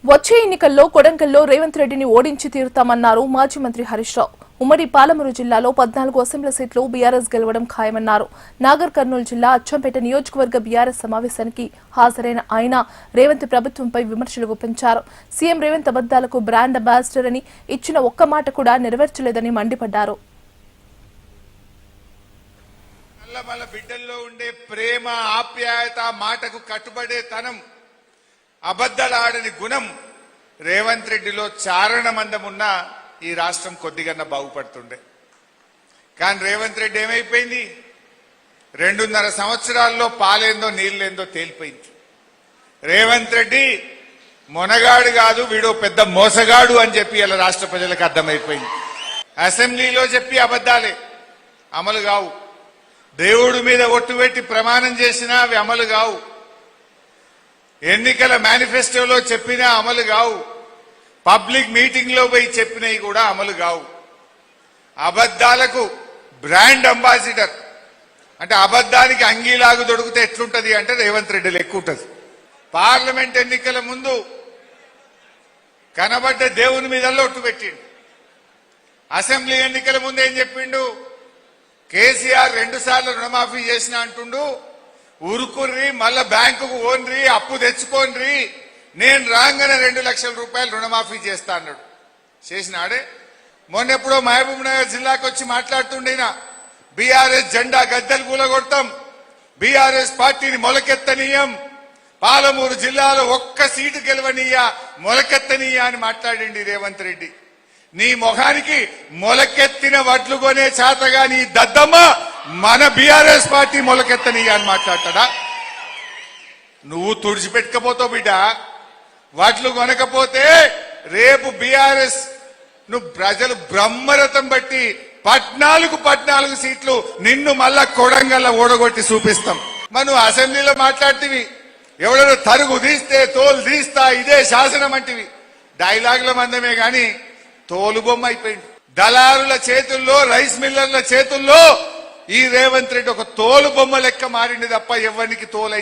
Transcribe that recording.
వచ్చే ఎన్నికల్లో కొడంగల్లో రేవంత్ రెడ్డిని ఓడించి తీరుతామన్నారు మాజీ మంత్రి హరీష్ రావు. ఉమ్మడి పాలమూరు జిల్లాలో 14 అసెంబ్లీ సీట్లు బీఆర్ఎస్ గెలవడం ఖాయమన్నారు. నాగర్ కర్నూలు జిల్లా అచ్చంపేట నియోజకవర్గ బీఆర్ఎస్ సమావేశానికి హాజరైన ఆయన రేవంత్ ప్రభుత్వంపై విమర్శలు గుప్పించారు. సీఎం రేవంత్ అబద్దాలకు బ్రాండ్ అంబాసిడర్ అని ఇచ్చిన ఒక్క మాట కూడా నెరవేర్చలేదని మండిపడ్డారు. బిడ్డల్లో ఉండే ప్రేమ ఆప్యాయత మాటకు కట్టుబడే తనం అబద్దాలాడని గుణం రేవంత్ రెడ్డిలో చారణమందమున్న ఈ రాష్ట్రం కొద్దిగా బాగుపడుతుండే. కానీ రేవంత్ రెడ్డి ఏమైపోయింది? 2.5 సంవత్సరాల్లో పాలేందో నీళ్ళేందో తేలిపోయింది. రేవంత్ రెడ్డి మొనగాడు కాదు, వీడో పెద్ద మోసగాడు అని చెప్పి ఇలా రాష్ట్ర ప్రజలకు అర్థమైపోయింది. అసెంబ్లీలో చెప్పి అబద్దాలే అమలు కావు. దేవుడి మీద ఒట్టు పెట్టి ప్రమాణం చేసినా అవి అమలు కావు. ఎన్నికల మేనిఫెస్టోలో చెప్పినా అమలు కావు. పబ్లిక్ మీటింగ్ లో పోయి చెప్పినవి కూడా అమలు కావు. అబద్దాలకు బ్రాండ్ అంబాసిడర్ అంటే అబద్దానికి అంగీలాగు దొడికితే ఎట్లుంటది అంటే రేవంత్ రెడ్డి లెక్క ఉంటుంది. పార్లమెంట్ ఎన్నికల ముందు కనబడ్డ దేవుని మీద ఒట్టు పెట్టిండు. అసెంబ్లీ ఎన్నికల ముందు ఏం చెప్పిండు? కేసీఆర్ 2 సార్లు రుణమాఫీ చేసిన అంటుండు. ఉరుకుర్రి, మళ్ళా బ్యాంకుకు ఓన్రి, అప్పు తెచ్చుకోన్రి, నేను రాగానే 2 లక్షల రూపాయలు రుణమాఫీ చేస్తా అన్నాడు. చేసినాడే. మొన్నెప్పుడో మహబూబ్ నగర్ జిల్లాకు వచ్చి మాట్లాడుతుండేనా బీఆర్ఎస్ జెండా గద్దెలు కూలగొడతాం, బీఆర్ఎస్ పార్టీని మొలకెత్తనీయం, పాలమూరు జిల్లాలో ఒక్క సీటు గెలవనీయా, మొలకెత్తనీయా అని మాట్లాడింది రేవంత్ రెడ్డి. నీ మొఖానికి మొలకెత్తిన వడ్లు కొనే చేతగా నీ దద్దమ్మ మన బీఆర్ఎస్ పార్టీ మొలకెత్తనీయా అని మాట్లాడతాడా? నువ్వు తుడిచిపెట్టకపోతావు బిడ్డ. వడ్లు కొనకపోతే రేపు బీఆర్ఎస్ నువ్వు ప్రజలు బ్రహ్మరథం బట్టి 14 సీట్లు నిన్ను మళ్ళా కొడంగల్లా ఓడగొట్టి చూపిస్తాం. మనం అసెంబ్లీలో మాట్లాడితివి, ఎవడో తరుగు తీస్తే తోలు తీస్తా, ఇదే శాసనం అంటివి. డైలాగుల మందమే గాని తోలు బొమ్మ అయిపోయింది. దళారుల చేతుల్లో, రైస్ మిల్లర్ల చేతుల్లో ఈ రేవంత్ రెడ్డి ఒక తోలు బొమ్మ లెక్క మారింది తప్ప ఎవరికి తోలై